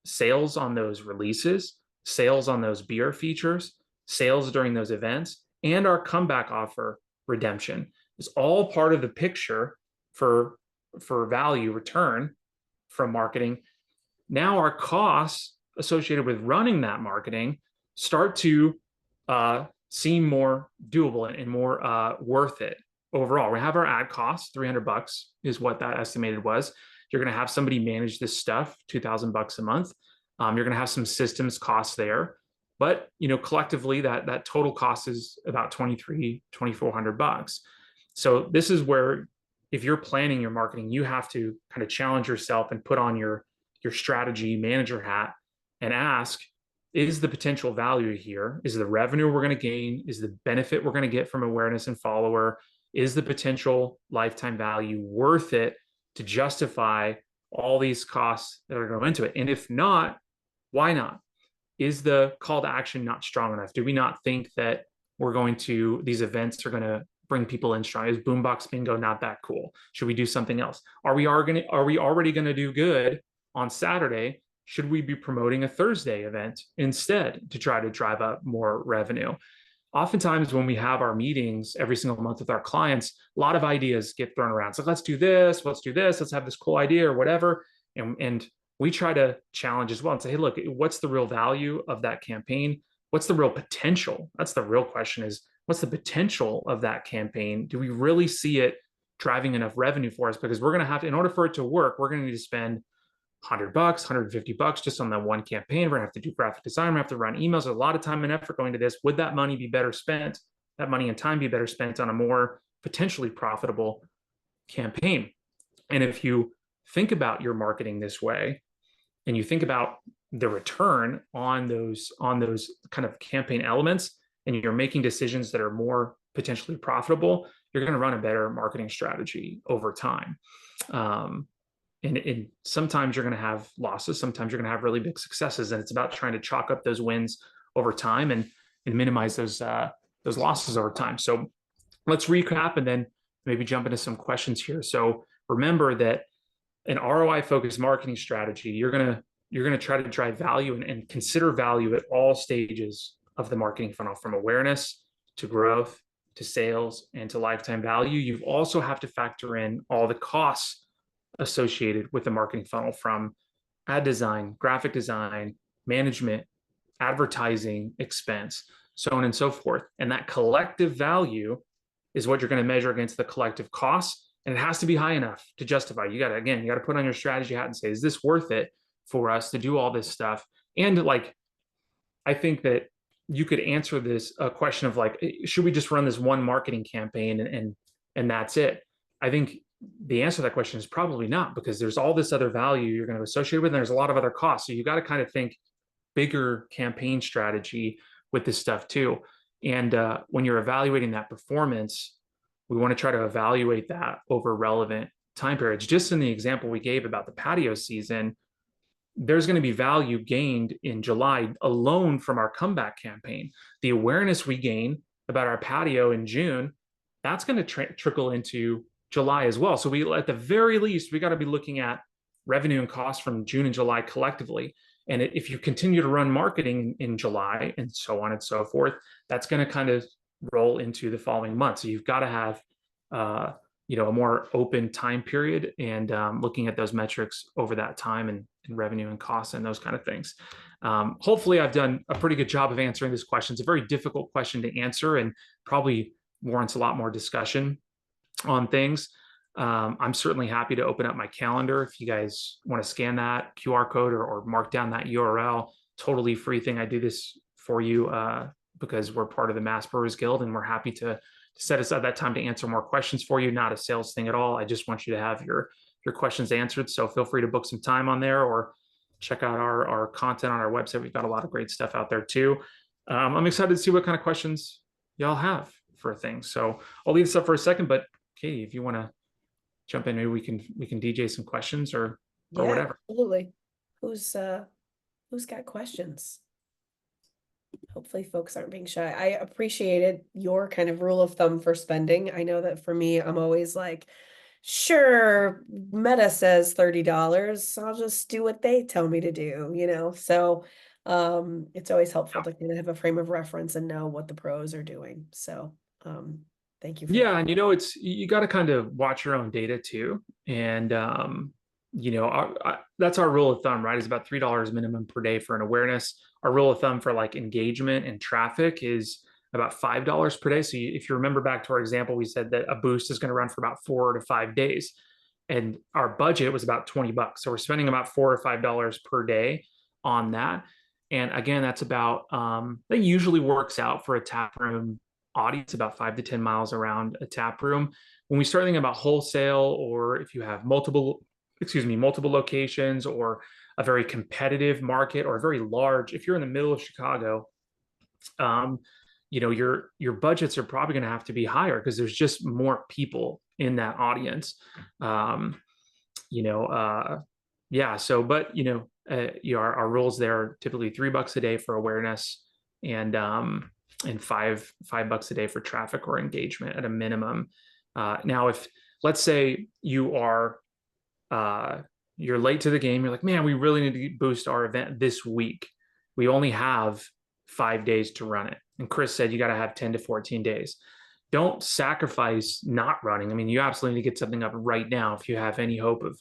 [SPEAKER 2] sales on those releases, sales on those beer features, sales during those events, and our comeback offer redemption is all part of the picture for value return from marketing. Now our costs associated with running that marketing start to seem more doable and more worth it overall. We have our ad costs, $300 is what that estimated was. You're going to have somebody manage this stuff, $2,000 a month. You're going to have some systems costs there, but collectively that total cost is about $2,400. So this is where, if you're planning your marketing, you have to kind of challenge yourself and put on your strategy manager hat and ask, is the potential value here? Is the revenue we're going to gain? Is the benefit we're going to get from awareness and follower? Is the potential lifetime value worth it to justify all these costs that are going into it? And if not, why not? Is the call to action not strong enough? Do we not think that these events are going to bring people in strong? Is boombox bingo not that cool? Should we do something else? Are we already going to do good on Saturday? Should we be promoting a Thursday event instead to try to drive up more revenue? Oftentimes when we have our meetings every single month with our clients, a lot of ideas get thrown around. So let's do this, let's have this cool idea or whatever. And we try to challenge as well and say, hey, look, what's the real value of that campaign? What's the real potential? That's the real question, is what's the potential of that campaign? Do we really see it driving enough revenue for us? Because we're going to have to, in order for it to work, we're going to need to spend $100, $150 just on that one campaign. We're gonna have to do graphic design. We're gonna have to run emails. There's a lot of time and effort going to this. Would that money be better spent? That money and time be better spent on a more potentially profitable campaign? And if you think about your marketing this way, and you think about the return on those kind of campaign elements, and you're making decisions that are more potentially profitable, you're going to run a better marketing strategy over time. And sometimes you're going to have losses, sometimes you're going to have really big successes, and it's about trying to chalk up those wins over time and minimize those losses over time. So let's recap and then maybe jump into some questions here. So remember that an ROI focused marketing strategy, you're gonna try to drive value and consider value at all stages of the marketing funnel, from awareness to growth to sales and to lifetime value. You also have to factor in all the costs associated with the marketing funnel, from ad design, graphic design, management, advertising expense, so on and so forth. And that collective value is what you're going to measure against the collective costs. And it has to be high enough to justify. You got to put on your strategy hat and say, is this worth it for us to do all this stuff? And like, I think that you could answer this question of like, should we just run this one marketing campaign and that's it? I think the answer to that question is probably not, because there's all this other value you're going to associate with, and there's a lot of other costs. So you got to kind of think bigger campaign strategy with this stuff too. And when you're evaluating that performance, we want to try to evaluate that over relevant time periods. Just in the example we gave about the patio season, there's going to be value gained in July alone from our comeback campaign. The awareness we gain about our patio in June, that's going to trickle into July as well. So we, at the very least, we got to be looking at revenue and costs from June and July collectively. And if you continue to run marketing in July and so on and so forth, that's going to kind of roll into the following month. So you've got to have a more open time period, and looking at those metrics over that time, and revenue and costs and those kind of things. Hopefully I've done a pretty good job of answering this question. It's a very difficult question to answer and probably warrants a lot more discussion on things. I'm certainly happy to open up my calendar if you guys want to scan that QR code or mark down that URL. Totally free thing. I do this for you because we're part of the Mass Brewers Guild, and we're happy to set aside that time to answer more questions for you. Not a sales thing at all. I just want you to have your questions answered. So feel free to book some time on there, or check out our content on our website. We've got a lot of great stuff out there too. I'm excited to see what kind of questions y'all have for things. So I'll leave this up for a second, but Katie, if you want to jump in, maybe we can DJ some questions or whatever.
[SPEAKER 1] Absolutely. Who's got questions? Hopefully folks aren't being shy. I appreciated your kind of rule of thumb for spending. I know that for me, I'm always like, sure, Meta says $30. I'll just do what they tell me to do, So it's always helpful to kind of have a frame of reference and know what the pros are doing. So thank you for that.
[SPEAKER 2] And it's, you got to kind of watch your own data too. And that's our rule of thumb, right? Is about $3 minimum per day for an awareness. Our rule of thumb for like engagement and traffic is about $5 per day. So if you remember back to our example, we said that a boost is going to run for about 4 to 5 days, and our budget was about $20. So we're spending about $4 or $5 per day on that. And again, that's about, that usually works out for a tap room audience, about 5 to 10 miles around a tap room. When we start thinking about wholesale, or if you have multiple locations, or a very competitive market, or a very large, if you're in the middle of Chicago, your budgets are probably going to have to be higher because there's just more people in that audience. yeah. So, but our rules there are typically $3 a day for awareness, and $5 a day for traffic or engagement at a minimum. Now, if let's say uh, you're late to the game, you're like, man, we really need to boost our event this week. We only have 5 days to run it, and Chris said you got to have 10 to 14 days. Don't sacrifice not running. I mean, you absolutely need to get something up right now if you have any hope of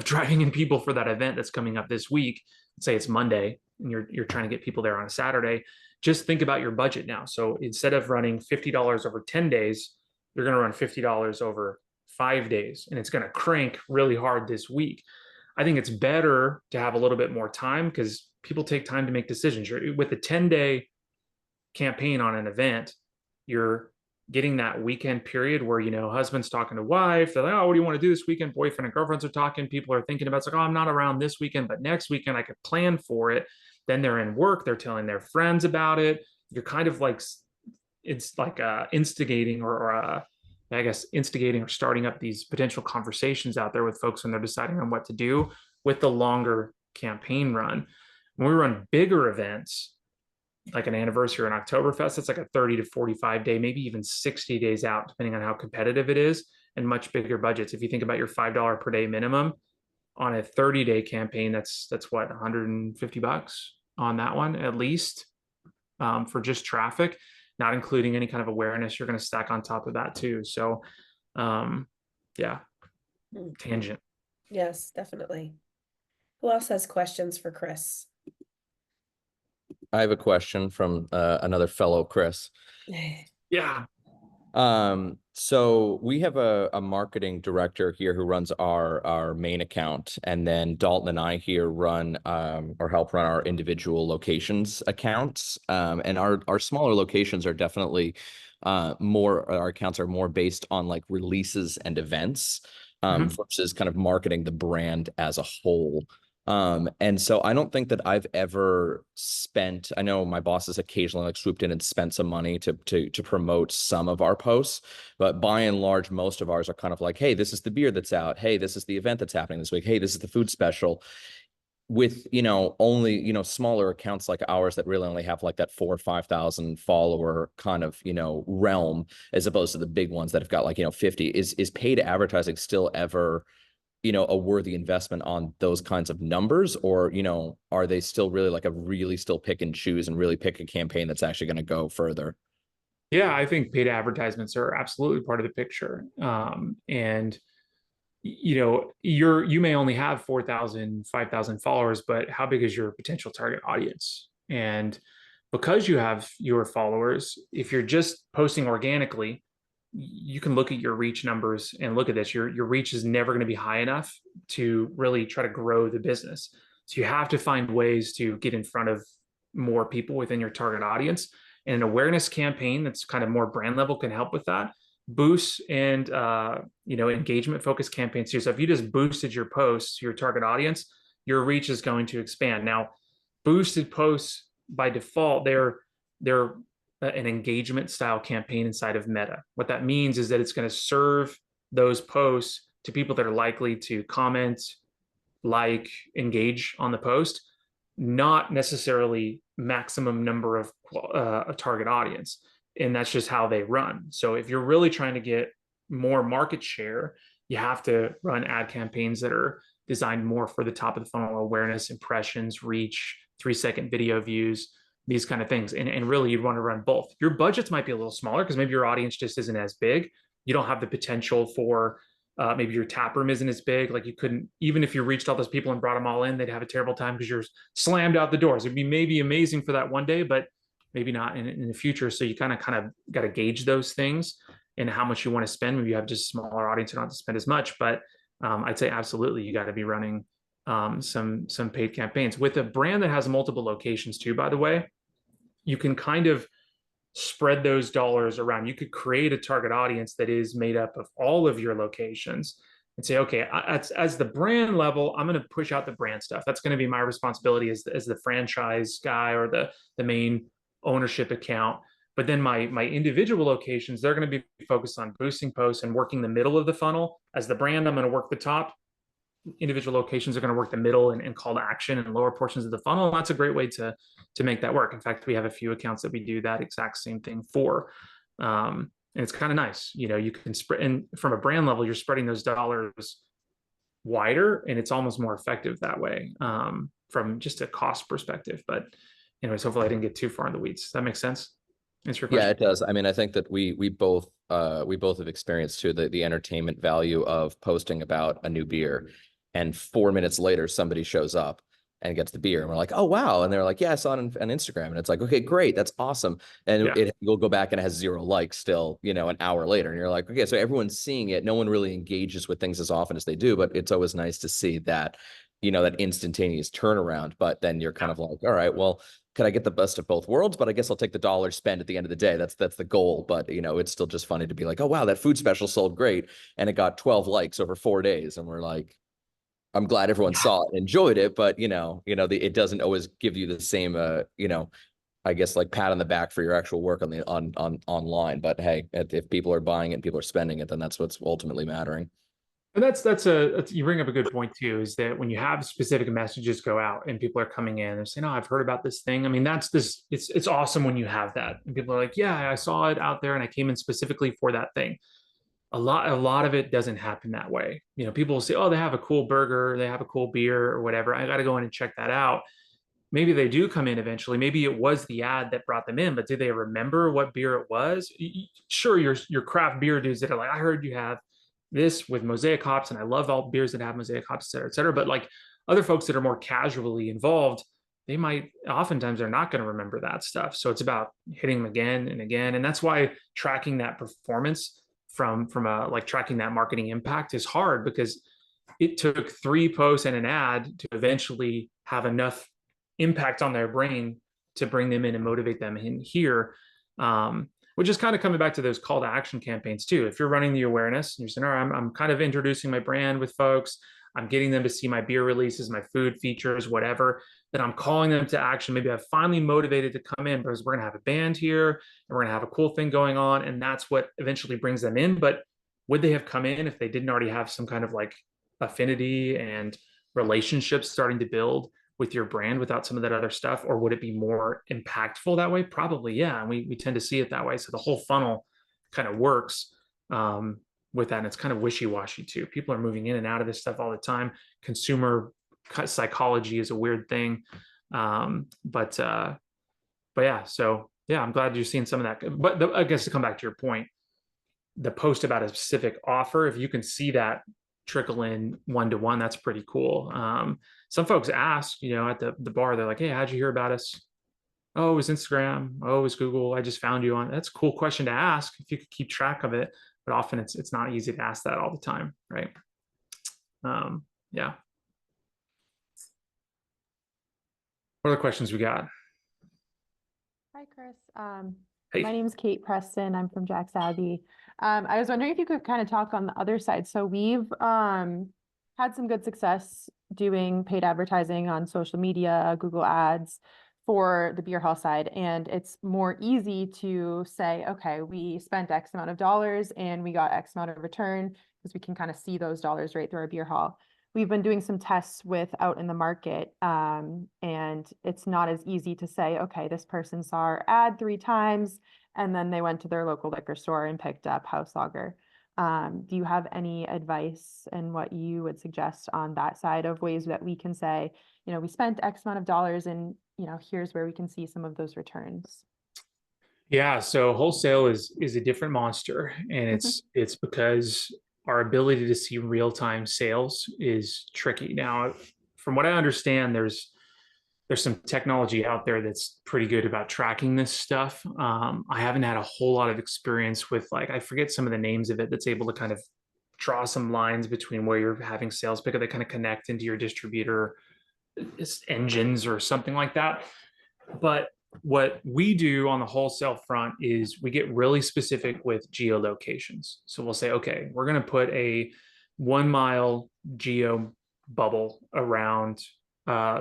[SPEAKER 2] driving in people for that event that's coming up this week. Let's say it's Monday and you're trying to get people there on a Saturday. Just think about your budget now. So instead of running $50 over 10 days, you're going to run $50 over 5 days, and it's going to crank really hard this week. I think it's better to have a little bit more time because people take time to make decisions. With a 10-day campaign on an event, you're getting that weekend period where, husband's talking to wife. They're like, oh, what do you want to do this weekend? Boyfriend and girlfriends are talking. People are thinking about, it's like, oh, I'm not around this weekend, but next weekend I could plan for it. Then they're in work. They're telling their friends about it. You're kind of like, it's like instigating or I guess instigating or starting up these potential conversations out there with folks when they're deciding on what to do with the longer campaign run. When we run bigger events, like an anniversary or an Oktoberfest, it's like a 30 to 45 day, maybe even 60 days out, depending on how competitive it is, and much bigger budgets. If you think about your $5 per day minimum on a 30-day campaign, that's what, $150 on that one at least, for just traffic, not including any kind of awareness you're going to stack on top of that too. So yeah, tangent.
[SPEAKER 1] Yes, definitely. Who else has questions for Chris?
[SPEAKER 3] I have a question from another fellow Chris.
[SPEAKER 2] Yeah.
[SPEAKER 3] So we have a marketing director here who runs our main account, and then Dalton and I here run or help run our individual locations accounts. And our smaller locations are definitely our accounts are more based on like releases and events versus kind of marketing the brand as a whole. And so I don't think that I've ever spent, I know my bosses occasionally like swooped in and spent some money to promote some of our posts, but by and large, most of ours are kind of like, hey, this is the beer that's out. Hey, this is the event that's happening this week. Hey, this is the food special. With, only, smaller accounts like ours that really only have like that 4,000 or 5,000 follower kind of, realm, as opposed to the big ones that have got like, 50, is paid advertising still ever a worthy investment on those kinds of numbers? Or, are they still really like still pick and choose and really pick a campaign that's actually going to go further?
[SPEAKER 2] Yeah, I think paid advertisements are absolutely part of the picture. And you may only have 4,000, 5,000 followers, but how big is your potential target audience? And because you have your followers, if you're just posting organically, you can look at your reach numbers and look at this. Your reach is never going to be high enough to really try to grow the business. So you have to find ways to get in front of more people within your target audience. And an awareness campaign that's kind of more brand level can help with that. Boosts and engagement focused campaigns too. So if you just boosted your posts to your target audience, your reach is going to expand. Now, boosted posts by default, they're an engagement style campaign inside of Meta. What that means is that it's going to serve those posts to people that are likely to comment, like, engage on the post, not necessarily maximum number of a target audience. And that's just how they run. So if you're really trying to get more market share, you have to run ad campaigns that are designed more for the top of the funnel awareness, impressions, reach, 3-second video views, these kind of things. And really you'd want to run both. Your budgets might be a little smaller because maybe your audience just isn't as big. You don't have the potential for maybe your tap room isn't as big. Like you couldn't, even if you reached all those people and brought them all in, they'd have a terrible time because you're slammed out the doors. It'd be maybe amazing for that one day, but maybe not in the future. So you kind of got to gauge those things and how much you want to spend. Maybe you have just a smaller audience, you don't have to spend as much, but I'd say absolutely you got to be running some paid campaigns with a brand that has multiple locations too. By the way, you can kind of spread those dollars around. You could create a target audience that is made up of all of your locations and say, okay, as the brand level, I'm going to push out the brand stuff. That's going to be my responsibility as the franchise guy or the main ownership account. But then my individual locations, they're going to be focused on boosting posts and working the middle of the funnel. As the brand, I'm going to work the top. individual locations are going to work the middle and call to action and lower portions of the funnel. That's a great way to make that work. In fact, we have a few accounts that we do that exact same thing for. And it's kind of nice. You can spread, and from a brand level, you're spreading those dollars wider, and it's almost more effective that way, from just a cost perspective. But anyways, hopefully I didn't get too far in the weeds. Does that make sense? Answer your question?
[SPEAKER 3] Yeah, it does. I mean, I think that we both have experienced too the entertainment value of posting about a new beer, and 4 minutes later somebody shows up and gets the beer, and we're like, oh wow, and they're like, yeah, I saw it on Instagram, and it's like, okay, great, that's awesome, and
[SPEAKER 2] Yeah.
[SPEAKER 3] you'll go back and it has 0 likes still, an hour later, and you're like, okay, so everyone's seeing it. No one really engages with things as often as they do, but it's always nice to see that, that instantaneous turnaround. But then you're kind of like, all right, well, could I get the best of both worlds? But I guess I'll take the dollar spend at the end of the day. That's the goal. But it's still just funny to be like, oh wow, that food special sold great, and it got 12 likes over 4 days, and we're like, I'm glad everyone saw it and enjoyed it, but it doesn't always give you the same I guess like pat on the back for your actual work on online. But hey, if people are buying it and people are spending it, then that's what's ultimately mattering.
[SPEAKER 2] And you bring up a good point too, is that when you have specific messages go out and people are coming in, they're saying, oh, I've heard about this thing. I mean, it's awesome when you have that. And people are like, yeah, I saw it out there and I came in specifically for that thing. A lot of it doesn't happen that way. People will say, oh, they have a cool burger, they have a cool beer or whatever. I got to go in and check that out. Maybe they do come in eventually. Maybe it was the ad that brought them in, but do they remember what beer it was? Sure, your craft beer dudes that are like, I heard you have this with mosaic hops, and I love all beers that have mosaic hops, et cetera, et cetera. But like other folks that are more casually involved, they might oftentimes they're not going to remember that stuff. So it's about hitting them again and again. And that's why tracking that performance from a like tracking that marketing impact is hard, because it took 3 posts and an ad to eventually have enough impact on their brain to bring them in and motivate them in here. Which is kind of coming back to those call to action campaigns too. If you're running the awareness and you're saying, all right, I'm kind of introducing my brand with folks, I'm getting them to see my beer releases, my food features, whatever, then I'm calling them to action. Maybe I've finally motivated to come in because we're going to have a band here and we're going to have a cool thing going on. And that's what eventually brings them in. But would they have come in if they didn't already have some kind of like affinity and relationships starting to build with your brand without some of that other stuff? Or would it be more impactful that way? Probably, yeah. And we tend to see it that way. So the whole funnel kind of works with that. And it's kind of wishy-washy too. People are moving in and out of this stuff all the time. Consumer psychology is a weird thing. But yeah, so yeah, I'm glad you're seeing some of that. But I guess to come back to your point, the post about a specific offer, if you can see that trickle in 1-to-1, that's pretty cool. Some folks ask, at the bar, they're like, hey, how'd you hear about us? Oh, it was Instagram. Oh, it was Google. I just found you on. That's a cool question to ask if you could keep track of it. But often it's not easy to ask that all the time, right? Yeah. What other questions we got?
[SPEAKER 4] Hi, Chris.
[SPEAKER 2] Hey.
[SPEAKER 4] My name is Kate Preston. I'm from Jack's Abbey. I was wondering if you could kind of talk on the other side. So we've had some good success doing paid advertising on social media, Google Ads for the beer hall side. And it's more easy to say, okay, we spent X amount of dollars and we got X amount of return, because we can kind of see those dollars right through our beer hall. We've been doing some tests with out in the market, and it's not as easy to say, okay, this person saw our ad 3 times and then they went to their local liquor store and picked up House Lager. Do you have any advice and what you would suggest on that side of ways that we can say, we spent X amount of dollars and, here's where we can see some of those returns?
[SPEAKER 2] Yeah, so wholesale is a different monster, and it's because our ability to see real-time sales is tricky. Now, from what I understand, there's some technology out there that's pretty good about tracking this stuff. I haven't had a whole lot of experience with, like, I forget some of the names of it, that's able to kind of draw some lines between where you're having sales pick up, they kind of connect into your distributor engines or something like that. But what we do on the wholesale front is we get really specific with geolocations. So we'll say, okay, we're going to put a 1 mile geo bubble around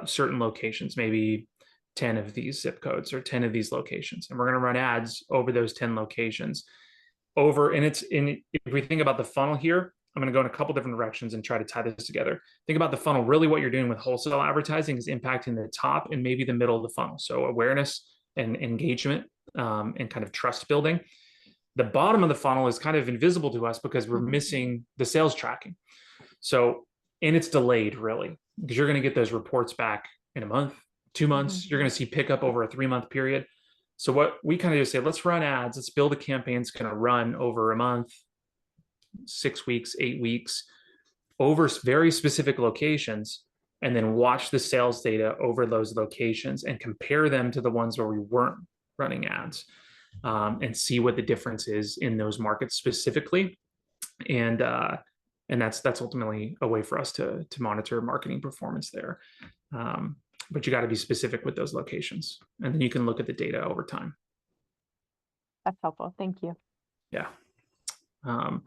[SPEAKER 2] certain locations, maybe 10 of these zip codes or 10 of these locations. And we're going to run ads over those 10 locations. And if we think about the funnel here, I'm going to go in a couple different directions and try to tie this together. Think about the funnel. Really what you're doing with wholesale advertising is impacting the top and maybe the middle of the funnel. So awareness and engagement and kind of trust building. The bottom of the funnel is kind of invisible to us because we're missing the sales tracking. So, and it's delayed really, because you're going to get those reports back in a month, 2 months. You're going to see pickup over a 3-month period. So what we kind of just say, let's run ads. Let's build a campaign that's going to run over a month, 6 weeks, 8 weeks, over very specific locations, and then watch the sales data over those locations and compare them to the ones where we weren't running ads, and see what the difference is in those markets specifically. And that's ultimately a way for us to monitor marketing performance there. But you got to be specific with those locations, and then you can look at the data over time.
[SPEAKER 4] That's helpful. Thank you.
[SPEAKER 2] Yeah. But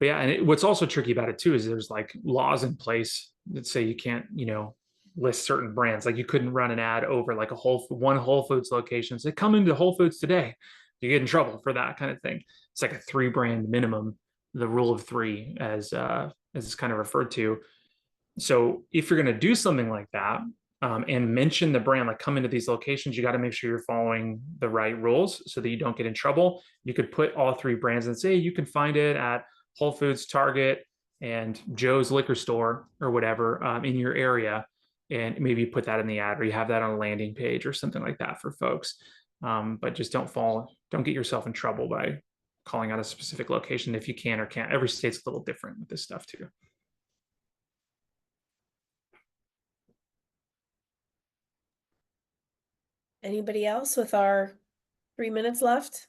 [SPEAKER 2] yeah, and what's also tricky about it too is there's like laws in place that say you can't, list certain brands. Like you couldn't run an ad over like one Whole Foods location. So come into Whole Foods today, you get in trouble for that kind of thing. It's like a 3-brand minimum, the rule of 3, as it's kind of referred to. So if you're going to do something like that, and mention the brand, like come into these locations, you got to make sure you're following the right rules so that you don't get in trouble. You could put all 3 brands and say you can find it at Whole Foods, Target, and Joe's liquor store or whatever in your area, and maybe put that in the ad, or you have that on a landing page or something like that for folks. But just don't get yourself in trouble by calling out a specific location if you can or can't. Every state's a little different with this stuff too.
[SPEAKER 1] Anybody else with our 3 minutes left?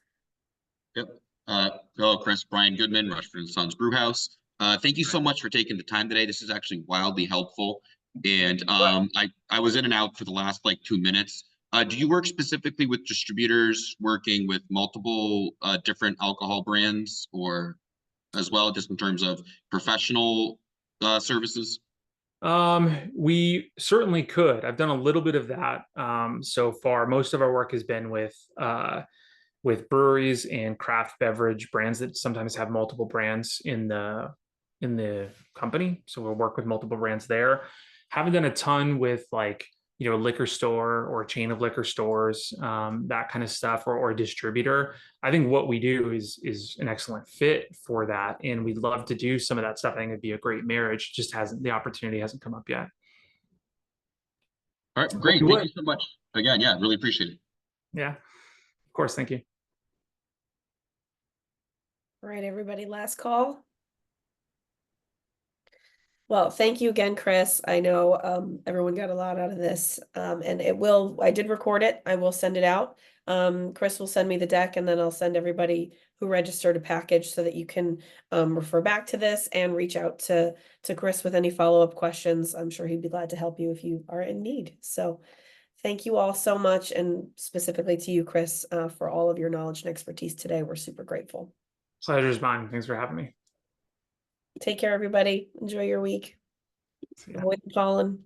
[SPEAKER 5] Yep. Hello, Chris, Brian Goodman, Rushford & Sons Brewhouse. Thank you so much for taking the time today. This is actually wildly helpful. And I was in and out for the last like 2 minutes. Do you work specifically with distributors working with multiple different alcohol brands, or as well, just in terms of professional services?
[SPEAKER 2] We certainly could. I've done a little bit of that so far. Most of our work has been with breweries and craft beverage brands that sometimes have multiple brands in the company. So we'll work with multiple brands there. Haven't done a ton with like, a liquor store or a chain of liquor stores, that kind of stuff, or a distributor. I think what we do is an excellent fit for that. And we'd love to do some of that stuff. I think it'd be a great marriage. Just the opportunity hasn't come up yet.
[SPEAKER 5] All right, great. Thank you so much. Again, yeah, really appreciate it.
[SPEAKER 2] Yeah, of course. Thank you.
[SPEAKER 1] All right, everybody, last call. Well, thank you again, Chris. I know everyone got a lot out of this, and I did record it. I will send it out. Chris will send me the deck, and then I'll send everybody who registered a package so that you can refer back to this and reach out to Chris with any follow-up questions. I'm sure he'd be glad to help you if you are in need. So thank you all so much, and specifically to you, Chris, for all of your knowledge and expertise today. We're super grateful.
[SPEAKER 2] Pleasure's mine. Thanks for having me.
[SPEAKER 1] Take care, everybody. Enjoy your week. Avoid the pollen.